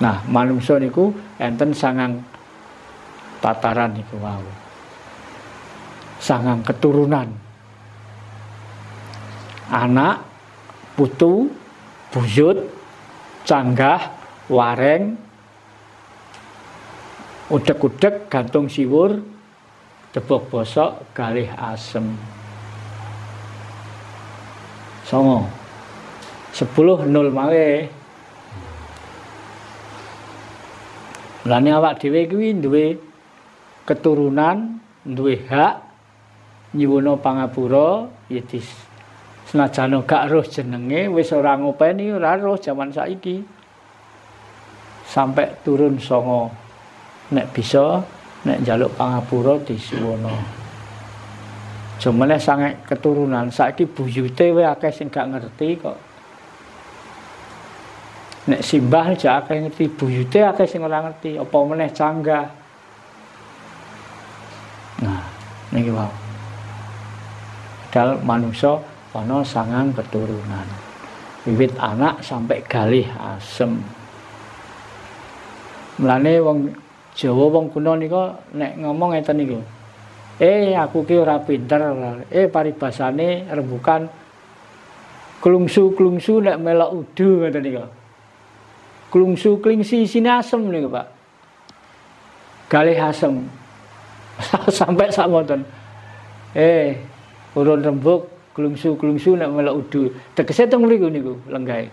Nah, manungsa niku enten 9 tataran niku wau. 9 keturunan. Anak, putu, buyut, canggah, wareng, udek-udek, gantung siwur, debok bosok, galih asem. 9. 10 0 mawe. Lane awak dhewe kuwi duwe keturunan, duwe hak nyuwuna pangapura ya senajan gak roh jenenge wis ora ngopeni ora roh jaman saiki. Sampai turun 9. Nek bisa nek njaluk pangapura disuwana. Jumlah sange keturunan saiki buyute wae akeh sing gak ngerti kok. Nek simbah aja akeh ngerti, buyute akeh sing ora ngerti, apa meneh canggah. Nah, niki wae. Padahal manusia ana 9 keturunan. Wiwit anak sampai galih asem. Mulane wong Jawa wong kuno nika nek ngomong ngeten niku. Aku ki ora pinter. Paribasane rembukan klungsu-klungsu nek melok udu ngoten niku. Klungsu klingsi sine asem niku, Pak. Galih asem. Sampai sak wonten. Urun rembug klungsu-klungsu nek melok udu. Tegese teng mriku niku lenggahe.